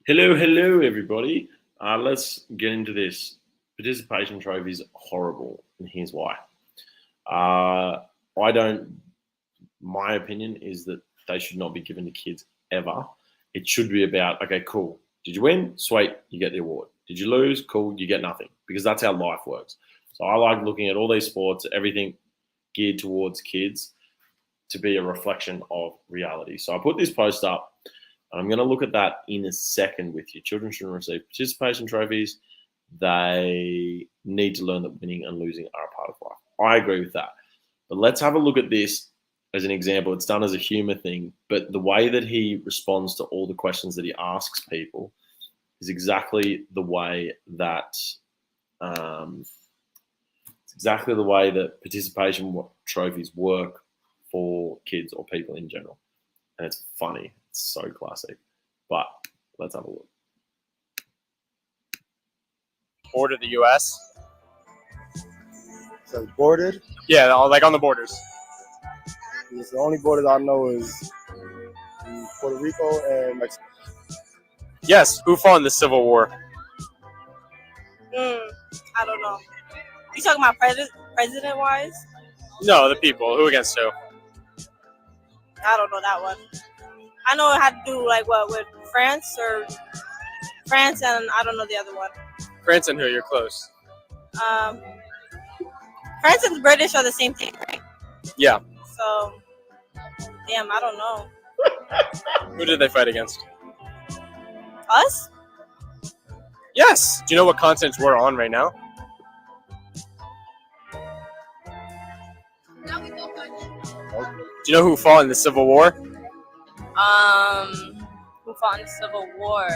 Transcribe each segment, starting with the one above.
Hello, everybody. Let's get into this. Participation trophy is horrible, and here's why. I don't. My opinion is that they should not be given to kids ever. It should be about, okay, cool. Did you win? Sweet, you get the award. Did you lose? Cool, you get nothing, because that's how life works. So I like looking at all these sports, everything geared towards kids, to be a reflection of reality. So I put this post up. I'm going to look at that in a second with you. Children shouldn't receive participation trophies. They need to learn that winning and losing are a part of life. I agree with that. But let's have a look at this as an example. It's done as a humor thing, but the way that he responds to all the questions that he asks people is exactly the way that participation trophies work for kids or people in general. And it's funny. It's so classic. But let's have a look. Border the U.S. So bordered. Yeah, like on the borders. The only borders I know is Puerto Rico and Mexico. Yes. Who fought in the Civil War? I don't know. You talking about president wise? No, the people. Who against who? I don't know that one. I know it had to do like what with France and I don't know the other one. France and who? You're close. France and the British are the same thing, right? Yeah. So, damn, I don't know. Who did they fight against? Us? Yes. Do you know what continents we're on right now? Do you know who fought in the Civil War? Who fought in the Civil War?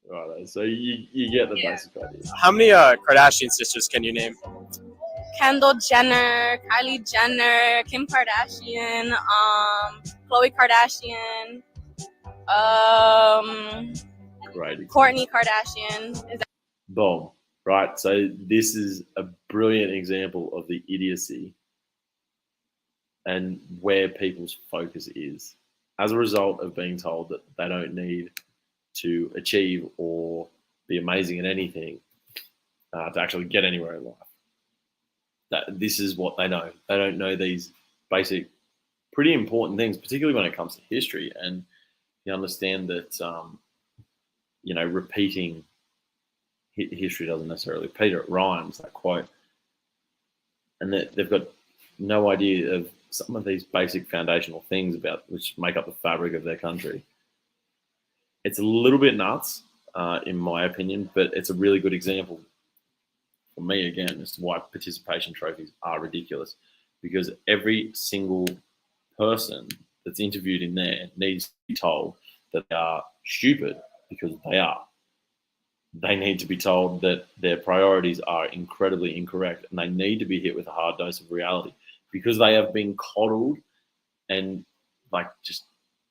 Right, so you get the basic idea. How many Kardashian sisters can you name? Kendall Jenner, Kylie Jenner, Kim Kardashian, Khloe Kardashian, Great. Kourtney Kardashian. Boom. Right. So this is a brilliant example of the idiocy and where people's focus is as a result of being told that they don't need to achieve or be amazing at anything to actually get anywhere in life. That this is what they know. They don't know these basic, pretty important things, particularly when it comes to history. And you understand that, repeating history doesn't necessarily repeat it. It rhymes, that quote. And that they've got no idea of some of these basic foundational things about which make up the fabric of their country. It's a little bit nuts, in my opinion, but it's a really good example for me, again, as to why participation trophies are ridiculous. Because every single person that's interviewed in there needs to be told that they are stupid, because they are. They need to be told that their priorities are incredibly incorrect, and they need to be hit with a hard dose of reality, because they have been coddled and just,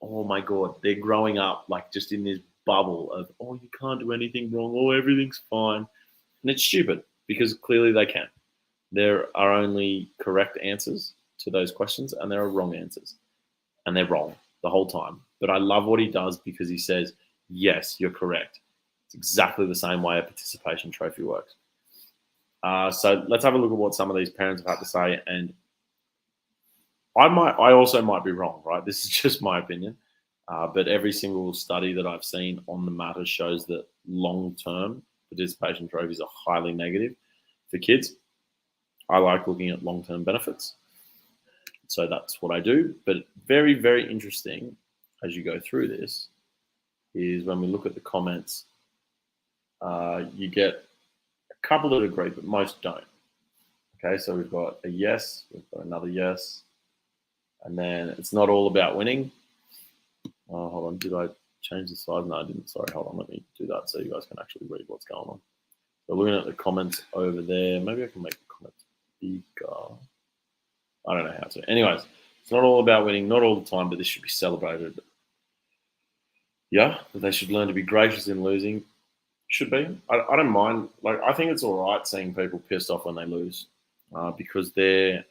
oh my God, they're growing up just in this bubble of, oh, you can't do anything wrong, oh, everything's fine. And it's stupid, because clearly they can. There are only correct answers to those questions, and there are wrong answers. And they're wrong the whole time. But I love what he does, because he says, yes, you're correct. It's exactly the same way a participation trophy works. So let's have a look at what some of these parents have had to say. And I also might be wrong, right? This is just my opinion. But every single study that I've seen on the matter shows that long-term participation trophies are highly negative for kids. I like looking at long-term benefits. So that's what I do. But very, very interesting as you go through this is when we look at the comments, you get a couple that agree, but most don't. Okay, so we've got a yes, we've got another yes, and then it's not all about winning. Oh, hold on, did I change the slide? No, I didn't. Sorry, hold on, let me do that so you guys can actually read what's going on. So looking at the comments over there, maybe I can make the comments bigger. I don't know how to. Anyways, it's not all about winning, not all the time, but this should be celebrated. Yeah, they should learn to be gracious in losing. Should be. I don't mind. I think it's all right seeing people pissed off when they lose, because they're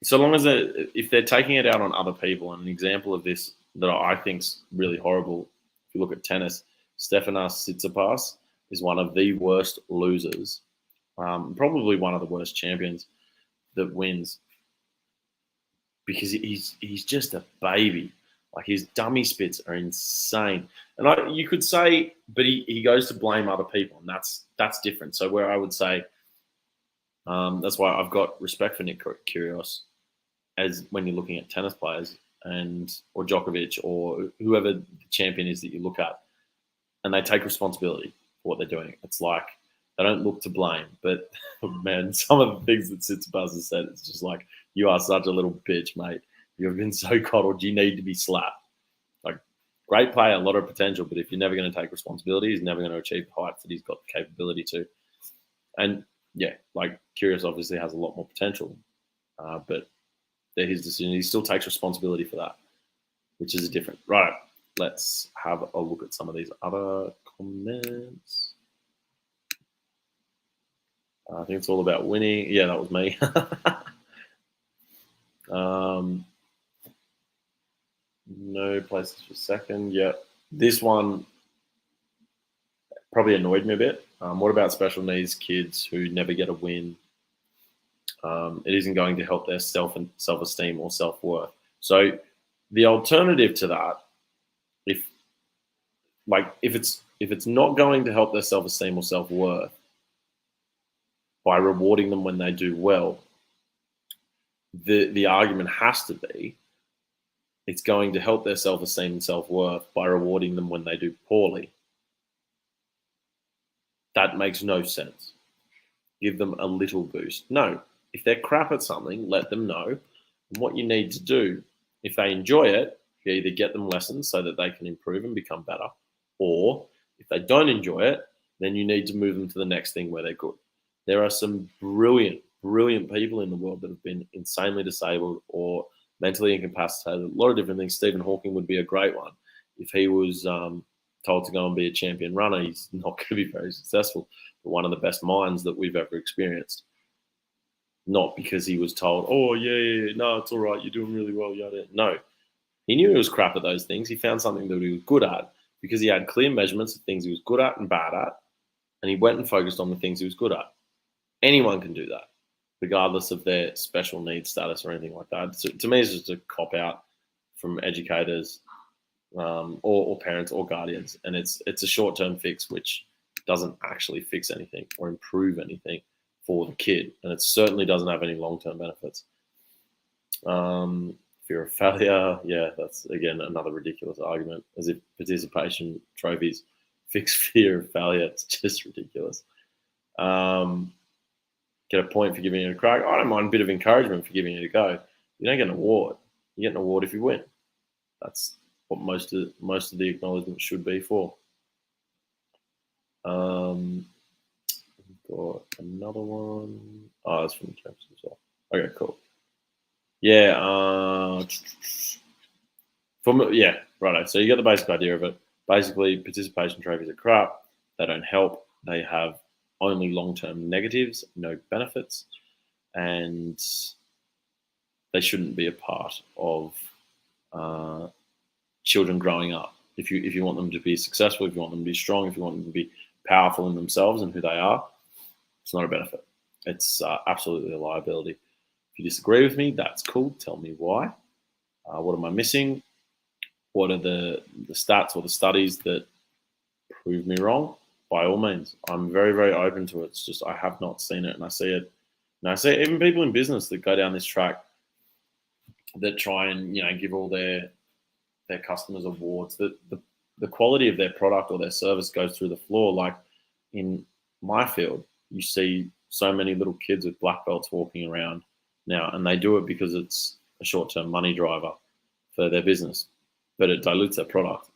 so long as if they're taking it out on other people, and an example of this that I think's really horrible, if you look at tennis, Stefanos Tsitsipas is one of the worst losers, probably one of the worst champions that wins, because he's just a baby. Like, his dummy spits are insane, and you could say, but he goes to blame other people, and that's different. So where I would say, that's why I've got respect for Nick Kyrgios, as when you're looking at tennis players or Djokovic or whoever the champion is that you look at, and they take responsibility for what they're doing. It's like they don't look to blame, but man, some of the things that Tsitsipas has said, it's just like, you are such a little bitch, mate. You've been so coddled. You need to be slapped. Like, great player, a lot of potential, but if you're never going to take responsibility, he's never going to achieve the heights that he's got the capability to. And yeah, like, Kyrgios obviously has a lot more potential, but they're his decision. He still takes responsibility for that, which is different. Right, let's have a look at some of these other comments. I think it's all about winning. Yeah, that was me. No places for second. Yeah, this one probably annoyed me a bit. What about special needs kids who never get a win? It isn't going to help their self-esteem or self-worth. So the alternative to that, if it's not going to help their self-esteem or self-worth by rewarding them when they do well, the argument has to be it's going to help their self-esteem and self-worth by rewarding them when they do poorly. That makes no sense. Give them a little boost. No, if they're crap at something, let them know what you need to do. If they enjoy it, you either get them lessons so that they can improve and become better, or if they don't enjoy it, then you need to move them to the next thing where they're good. There are some brilliant people in the world that have been insanely disabled or mentally incapacitated, a lot of different things. Stephen Hawking would be a great one. If he was told to go and be a champion runner, he's not going to be very successful, but one of the best minds that we've ever experienced. Not because he was told, oh, yeah, no, it's all right, you're doing really well, yada. No, he knew he was crap at those things. He found something that he was good at because he had clear measurements of things he was good at and bad at, and he went and focused on the things he was good at. Anyone can do that, regardless of their special needs status or anything like that. So, to me, it's just a cop-out from educators or parents or guardians, and it's a short-term fix which doesn't actually fix anything or improve anything for the kid, and it certainly doesn't have any long-term benefits. Fear of failure, yeah, that's again another ridiculous argument, as if participation trophies fix fear of failure. It's just ridiculous. Get a point for giving it a crack. I don't mind a bit of encouragement for giving it a go. You don't get an award. You get an award if you win. That's what most of the acknowledgement should be for. Got another one. Oh, that's from James as well. Okay, cool. Yeah. Righto. So you get the basic idea of it. Basically, participation trophies are crap. They don't help. They have only long-term negatives, no benefits, and they shouldn't be a part of children growing up. If you want them to be successful, if you want them to be strong, if you want them to be powerful in themselves and who they are, it's not a benefit. It's absolutely a liability. If you disagree with me, that's cool. Tell me why. What am I missing? What are the stats or the studies that prove me wrong? By all means, I'm very, very open to it. It's just I have not seen it, and I see it. And I see even people in business that go down this track that try and give all their customers awards. The quality of their product or their service goes through the floor. Like in my field, you see so many little kids with black belts walking around now, and they do it because it's a short-term money driver for their business, but it dilutes their product.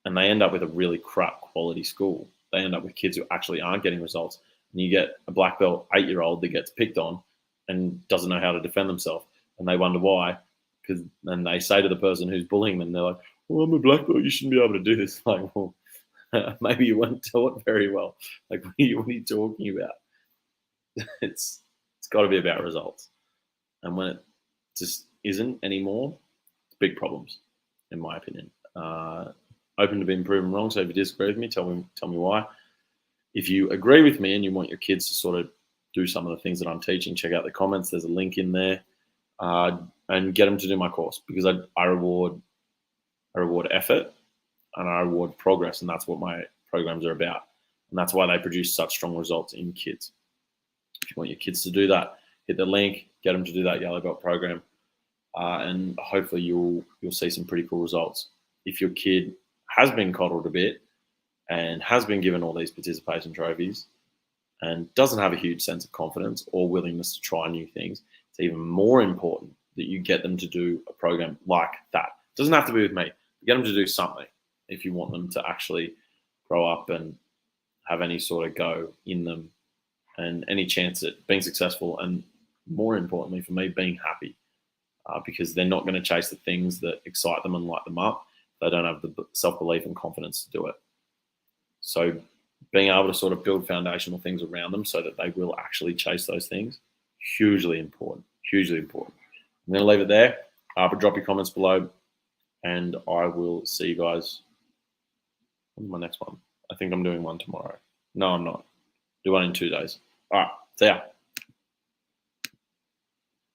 And they end up with a really crap quality school. They end up with kids who actually aren't getting results. And you get a black belt 8-year-old that gets picked on and doesn't know how to defend themselves. And they wonder why. Because then they say to the person who's bullying them, they're like, well, I'm a black belt, you shouldn't be able to do this. Like, well, maybe you weren't taught very well. Like, what are you talking about? It's got to be about results. And when it just isn't anymore, it's big problems, in my opinion. Open to being proven wrong. So if you disagree with me, tell me why. If you agree with me and you want your kids to sort of do some of the things that I'm teaching, check out the comments. There's a link in there, and get them to do my course, because I reward effort and I reward progress, and that's what my programs are about. And that's why they produce such strong results in kids. If you want your kids to do that, hit the link, get them to do that Yellow Belt program, and hopefully you'll see some pretty cool results. If your kid has been coddled a bit and has been given all these participation trophies and doesn't have a huge sense of confidence or willingness to try new things, it's even more important that you get them to do a program like that. It doesn't have to be with me. Get them to do something if you want them to actually grow up and have any sort of go in them and any chance at being successful, and more importantly for me, being happy, because they're not going to chase the things that excite them and light them up. They don't have the self-belief and confidence to do it. So being able to sort of build foundational things around them so that they will actually chase those things, hugely important, hugely important. I'm going to leave it there, but drop your comments below, and I will see you guys on my next one. I think I'm doing one tomorrow. No, I'm not. Do one in 2 days. All right, see ya.